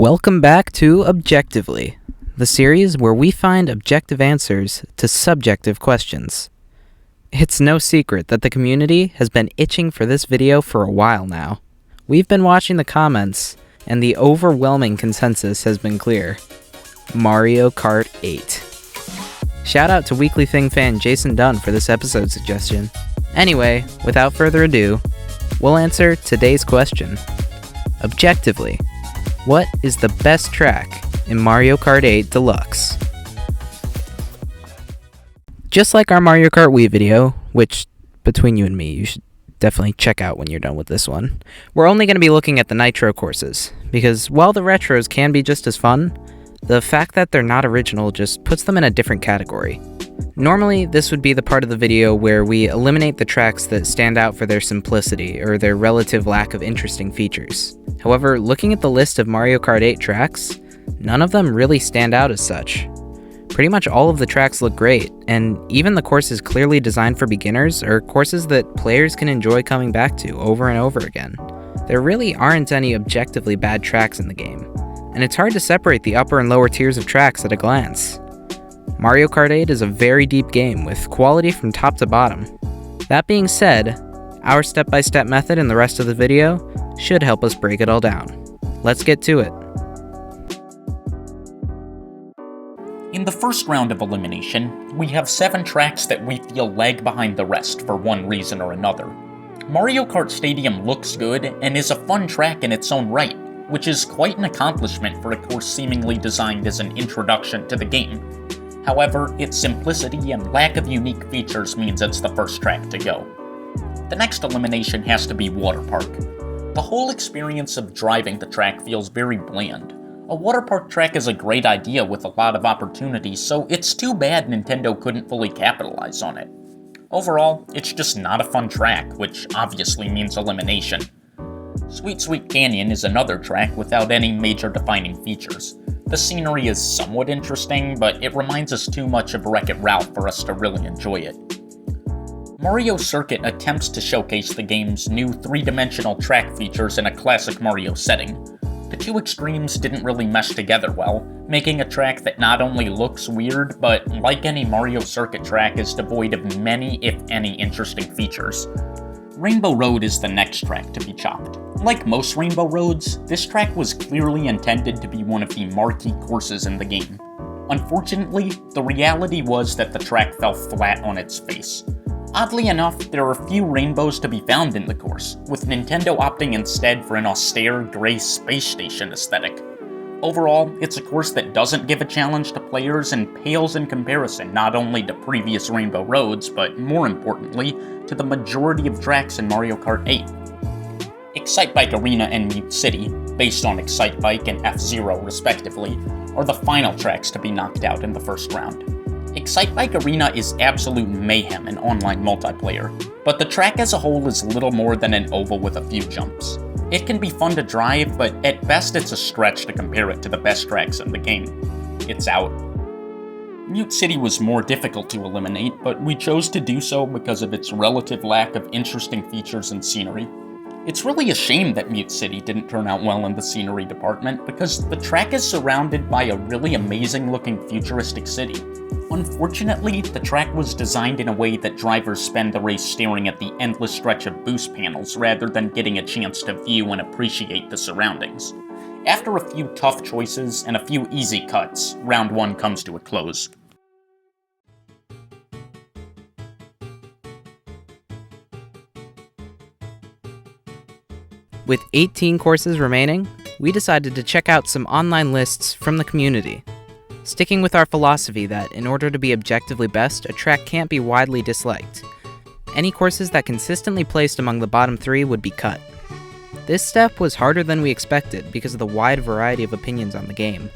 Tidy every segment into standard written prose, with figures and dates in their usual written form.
Welcome back to Objectively, the series where we find objective answers to subjective questions. It's no secret that the community has been itching for this video for a while now. We've been watching the comments, and the overwhelming consensus has been clear. Mario Kart 8. Shout out to Weekly Thing fan Jason Dunn for this episode suggestion. Anyway, without further ado, we'll answer today's question. Objectively, what is the best track in Mario Kart 8 Deluxe? Just like our Mario Kart Wii video, which, between you and me, you should definitely check out when you're done with this one, we're only going to be looking at the Nitro courses, because while the retros can be just as fun, the fact that they're not original just puts them in a different category. Normally, this would be the part of the video where we eliminate the tracks that stand out for their simplicity or their relative lack of interesting features. However, looking at the list of Mario Kart 8 tracks, none of them really stand out as such. Pretty much all of the tracks look great, and even the courses clearly designed for beginners are courses that players can enjoy coming back to over and over again. There really aren't any objectively bad tracks in the game, and it's hard to separate the upper and lower tiers of tracks at a glance. Mario Kart 8 is a very deep game with quality from top to bottom. That being said, our step-by-step method in the rest of the video should help us break it all down. Let's get to it. In the first round of elimination, we have 7 tracks that we feel lag behind the rest for one reason or another. Mario Kart Stadium looks good and is a fun track in its own right, which is quite an accomplishment for a course seemingly designed as an introduction to the game. However, its simplicity and lack of unique features means it's the first track to go. The next elimination has to be Water Park. The whole experience of driving the track feels very bland. A water park track is a great idea with a lot of opportunity, so it's too bad Nintendo couldn't fully capitalize on it. Overall, it's just not a fun track, which obviously means elimination. Sweet Sweet Canyon is another track without any major defining features. The scenery is somewhat interesting, but it reminds us too much of Wreck-It Ralph for us to really enjoy it. Mario Circuit attempts to showcase the game's new three-dimensional track features in a classic Mario setting. The two extremes didn't really mesh together well, making a track that not only looks weird, but like any Mario Circuit track is devoid of many, if any, interesting features. Rainbow Road is the next track to be chopped. Like most Rainbow Roads, this track was clearly intended to be one of the marquee courses in the game. Unfortunately, the reality was that the track fell flat on its face. Oddly enough, there are few rainbows to be found in the course, with Nintendo opting instead for an austere, gray space station aesthetic. Overall, it's a course that doesn't give a challenge to players and pales in comparison not only to previous Rainbow Roads, but more importantly, to the majority of tracks in Mario Kart 8. Excitebike Arena and Mute City, based on Excitebike and F-Zero respectively, are the final tracks to be knocked out in the first round. Excitebike Arena is absolute mayhem in online multiplayer, but the track as a whole is little more than an oval with a few jumps. It can be fun to drive, but at best it's a stretch to compare it to the best tracks in the game. It's out. Mute City was more difficult to eliminate, but we chose to do so because of its relative lack of interesting features and scenery. It's really a shame that Mute City didn't turn out well in the scenery department, because the track is surrounded by a really amazing looking futuristic city. Unfortunately, the track was designed in a way that drivers spend the race staring at the endless stretch of boost panels rather than getting a chance to view and appreciate the surroundings. After a few tough choices and a few easy cuts, round 1 comes to a close. With 18 courses remaining, we decided to check out some online lists from the community. Sticking with our philosophy that in order to be objectively best, a track can't be widely disliked. Any courses that consistently placed among the bottom 3 would be cut. This step was harder than we expected because of the wide variety of opinions on the game.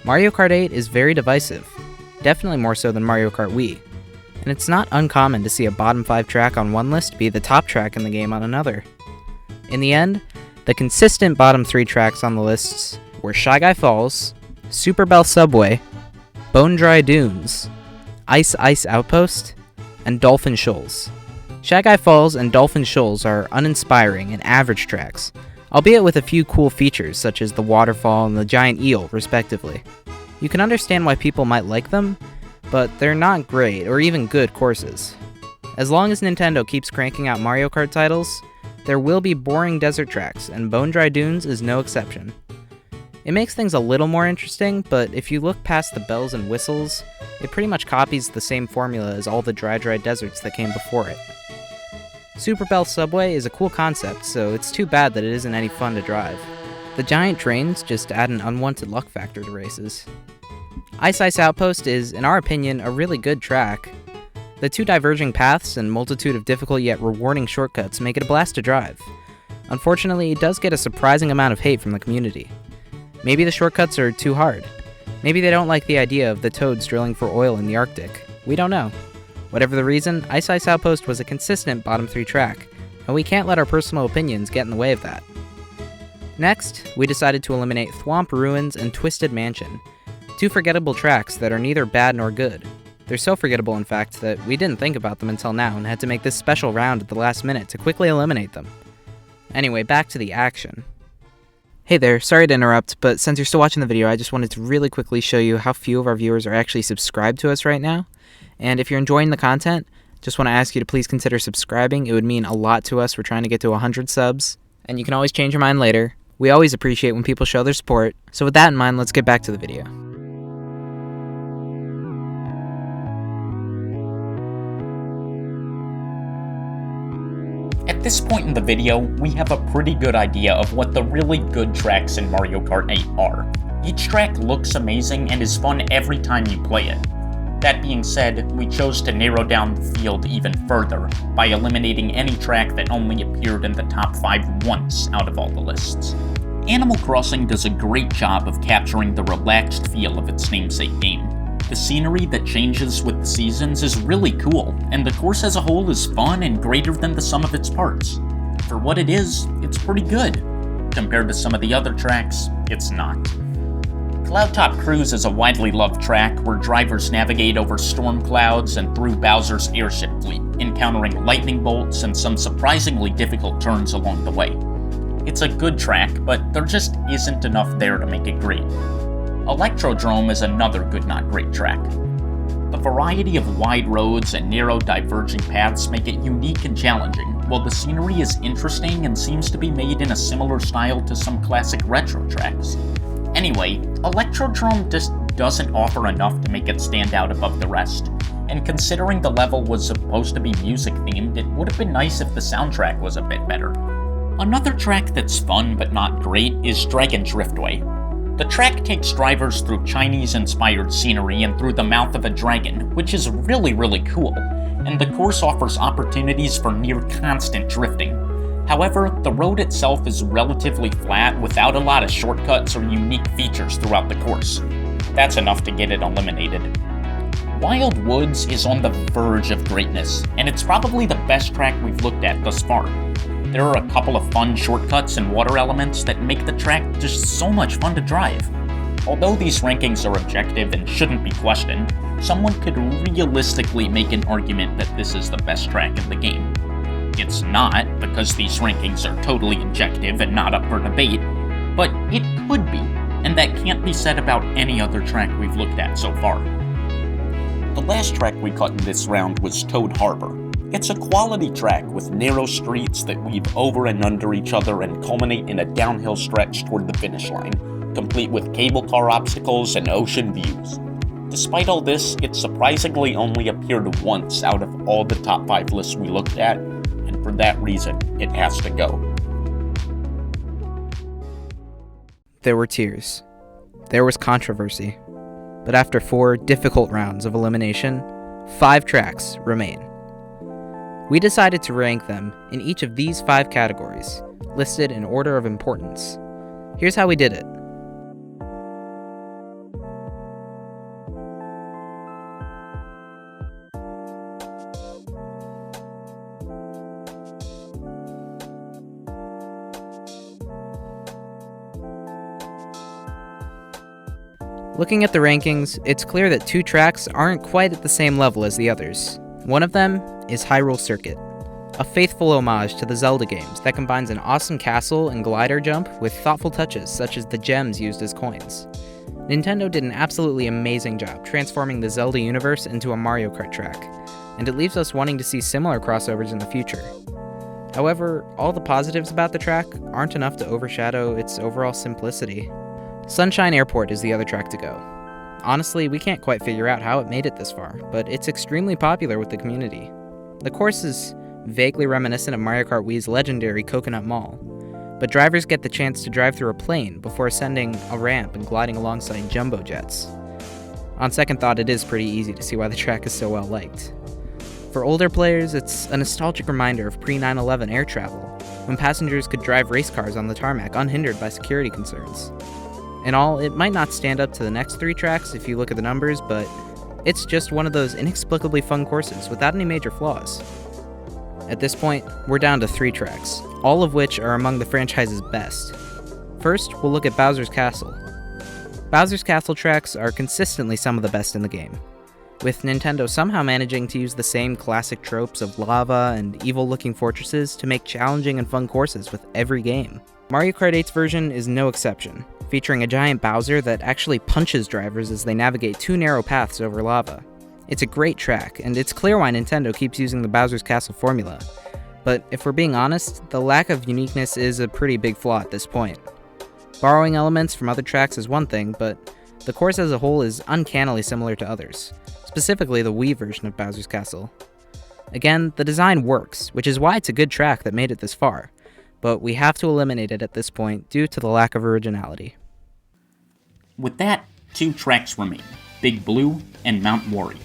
Mario Kart 8 is very divisive, definitely more so than Mario Kart Wii, and it's not uncommon to see a bottom 5 track on one list be the top track in the game on another. In the end, the consistent bottom 3 tracks on the lists were Shy Guy Falls, Super Bell Subway, Bone Dry Dunes, Ice Ice Outpost, and Dolphin Shoals. Shy Guy Falls and Dolphin Shoals are uninspiring and average tracks, albeit with a few cool features such as the waterfall and the giant eel, respectively. You can understand why people might like them, but they're not great or even good courses. As long as Nintendo keeps cranking out Mario Kart titles, there will be boring desert tracks, and Bone Dry Dunes is no exception. It makes things a little more interesting, but if you look past the bells and whistles, it pretty much copies the same formula as all the dry deserts that came before it. Super Bell Subway is a cool concept, so it's too bad that it isn't any fun to drive. The giant trains just add an unwanted luck factor to races. Ice Outpost is, in our opinion, a really good track. The two diverging paths and multitude of difficult yet rewarding shortcuts make it a blast to drive. Unfortunately, it does get a surprising amount of hate from the community. Maybe the shortcuts are too hard. Maybe they don't like the idea of the toads drilling for oil in the Arctic. We don't know. Whatever the reason, Ice Outpost was a consistent bottom 3 track, and we can't let our personal opinions get in the way of that. Next, we decided to eliminate Thwomp Ruins and Twisted Mansion, two forgettable tracks that are neither bad nor good. They're so forgettable, in fact, that we didn't think about them until now and had to make this special round at the last minute to quickly eliminate them. Anyway, back to the action. Hey there, sorry to interrupt, but since you're still watching the video, I just wanted to really quickly show you how few of our viewers are actually subscribed to us right now. And if you're enjoying the content, just want to ask you to please consider subscribing. It would mean a lot to us. We're trying to get to 100 subs, and you can always change your mind later. We always appreciate when people show their support. So with that in mind, let's get back to the video. At this point in the video, we have a pretty good idea of what the really good tracks in Mario Kart 8 are. Each track looks amazing and is fun every time you play it. That being said, we chose to narrow down the field even further by eliminating any track that only appeared in the top 5 once out of all the lists. Animal Crossing does a great job of capturing the relaxed feel of its namesake game. The scenery that changes with the seasons is really cool, and the course as a whole is fun and greater than the sum of its parts. For what it is, it's pretty good. Compared to some of the other tracks, it's not. Cloudtop Cruise is a widely loved track where drivers navigate over storm clouds and through Bowser's airship fleet, encountering lightning bolts and some surprisingly difficult turns along the way. It's a good track, but there just isn't enough there to make it great. Electrodrome is another good not great track. The variety of wide roads and narrow diverging paths make it unique and challenging, while the scenery is interesting and seems to be made in a similar style to some classic retro tracks. Anyway, Electrodrome just doesn't offer enough to make it stand out above the rest, and considering the level was supposed to be music-themed, it would have been nice if the soundtrack was a bit better. Another track that's fun but not great is Dragon Driftway. The track takes drivers through Chinese-inspired scenery and through the mouth of a dragon, which is really cool, and the course offers opportunities for near-constant drifting. However, the road itself is relatively flat without a lot of shortcuts or unique features throughout the course. That's enough to get it eliminated. Wild Woods is on the verge of greatness, and it's probably the best track we've looked at thus far. There are a couple of fun shortcuts and water elements that make the track just so much fun to drive. Although these rankings are objective and shouldn't be questioned, someone could realistically make an argument that this is the best track in the game. It's not, because these rankings are totally objective and not up for debate, but it could be, and that can't be said about any other track we've looked at so far. The last track we cut in this round was Toad Harbor. It's a quality track with narrow streets that weave over and under each other and culminate in a downhill stretch toward the finish line, complete with cable car obstacles and ocean views. Despite all this, it surprisingly only appeared once out of all the top 5 lists we looked at, and for that reason, it has to go. There were tears. There was controversy. But after 4 difficult rounds of elimination, 5 tracks remain. We decided to rank them in each of these 5 categories, listed in order of importance. Here's how we did it. Looking at the rankings, it's clear that 2 tracks aren't quite at the same level as the others. One of them is Hyrule Circuit. A faithful homage to the Zelda games that combines an awesome castle and glider jump with thoughtful touches such as the gems used as coins. Nintendo did an absolutely amazing job transforming the Zelda universe into a Mario Kart track, and it leaves us wanting to see similar crossovers in the future. However, all the positives about the track aren't enough to overshadow its overall simplicity. Sunshine Airport is the other track to go. Honestly, we can't quite figure out how it made it this far, but it's extremely popular with the community. The course is vaguely reminiscent of Mario Kart Wii's legendary Coconut Mall, but drivers get the chance to drive through a plane before ascending a ramp and gliding alongside jumbo jets. On second thought, it is pretty easy to see why the track is so well liked. For older players, it's a nostalgic reminder of pre-9/11 air travel, when passengers could drive race cars on the tarmac unhindered by security concerns. In all, it might not stand up to the next 3 tracks if you look at the numbers, but it's just one of those inexplicably fun courses without any major flaws. At this point, we're down to 3 tracks, all of which are among the franchise's best. First, we'll look at Bowser's Castle. Bowser's Castle tracks are consistently some of the best in the game, with Nintendo somehow managing to use the same classic tropes of lava and evil-looking fortresses to make challenging and fun courses with every game. Mario Kart 8's version is no exception, featuring a giant Bowser that actually punches drivers as they navigate 2 narrow paths over lava. It's a great track, and it's clear why Nintendo keeps using the Bowser's Castle formula. But if we're being honest, the lack of uniqueness is a pretty big flaw at this point. Borrowing elements from other tracks is one thing, but the course as a whole is uncannily similar to others, specifically the Wii version of Bowser's Castle. Again, the design works, which is why it's a good track that made it this far, but we have to eliminate it at this point due to the lack of originality. With that, 2 tracks remain, Big Blue and Mount Wario.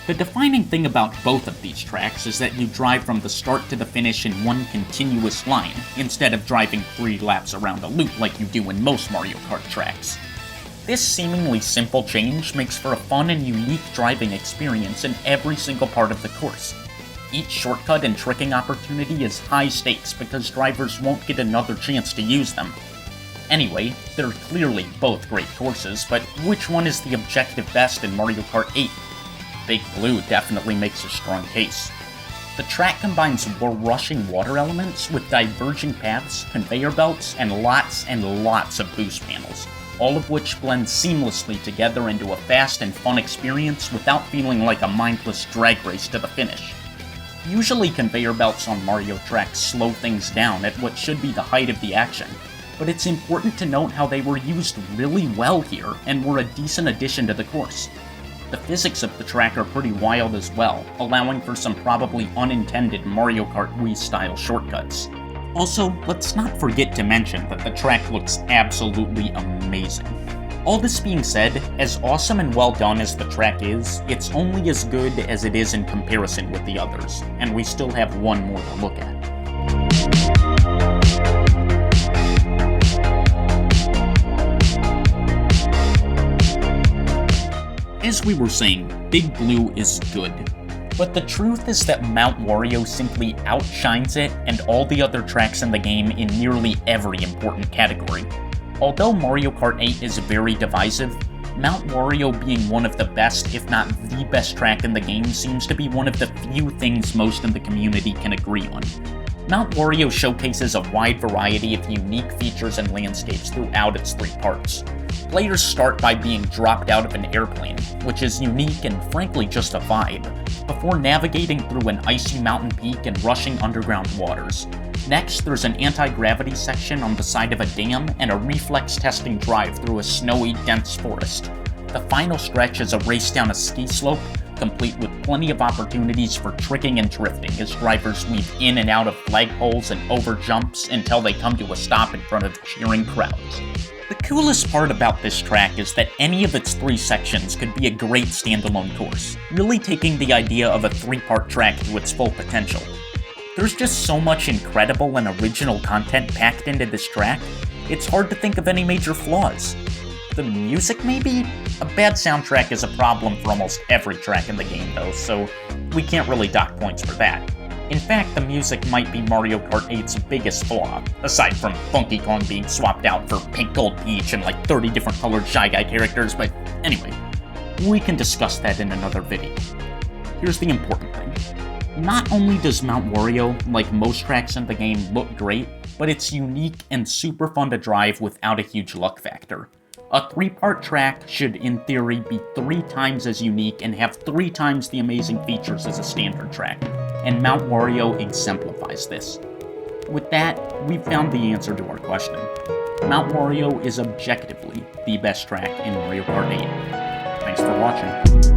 The defining thing about both of these tracks is that you drive from the start to the finish in one continuous line, instead of driving 3 laps around a loop like you do in most Mario Kart tracks. This seemingly simple change makes for a fun and unique driving experience in every single part of the course. Each shortcut and tricking opportunity is high stakes because drivers won't get another chance to use them. Anyway, they're clearly both great courses, but which one is the objective best in Mario Kart 8? Big Blue definitely makes a strong case. The track combines rushing water elements with diverging paths, conveyor belts, and lots of boost panels, all of which blend seamlessly together into a fast and fun experience without feeling like a mindless drag race to the finish. Usually conveyor belts on Mario tracks slow things down at what should be the height of the action, but it's important to note how they were used really well here and were a decent addition to the course. The physics of the track are pretty wild as well, allowing for some probably unintended Mario Kart Wii-style shortcuts. Also, let's not forget to mention that the track looks absolutely amazing. All this being said, as awesome and well done as the track is, it's only as good as it is in comparison with the others, and we still have one more to look at. As we were saying, Big Blue is good, but the truth is that Mount Wario simply outshines it and all the other tracks in the game in nearly every important category. Although Mario Kart 8 is very divisive, Mount Wario being one of the best, if not the best track in the game seems to be one of the few things most in the community can agree on. Mount Wario showcases a wide variety of unique features and landscapes throughout its 3 parts. Players start by being dropped out of an airplane, which is unique and frankly just a vibe, before navigating through an icy mountain peak and rushing underground waters. Next, there's an anti-gravity section on the side of a dam and a reflex testing drive through a snowy, dense forest. The final stretch is a race down a ski slope, complete with plenty of opportunities for tricking and drifting as drivers weave in and out of flagpoles and over jumps until they come to a stop in front of cheering crowds. The coolest part about this track is that any of its 3 sections could be a great standalone course, really taking the idea of a 3-part track to its full potential. There's just so much incredible and original content packed into this track, it's hard to think of any major flaws. The music, maybe? A bad soundtrack is a problem for almost every track in the game, though, so we can't really dock points for that. In fact, the music might be Mario Kart 8's biggest flaw, aside from Funky Kong being swapped out for Pink Gold Peach and like 30 different colored Shy Guy characters, but anyway, we can discuss that in another video. Here's the important thing. Not only does Mount Wario, like most tracks in the game, look great, but it's unique and super fun to drive without a huge luck factor. A 3-part track should, in theory, be 3 times as unique and have 3 times the amazing features as a standard track, and Mount Wario exemplifies this. With that, we've found the answer to our question. Mount Wario is objectively the best track in Mario Kart 8. Thanks for watching.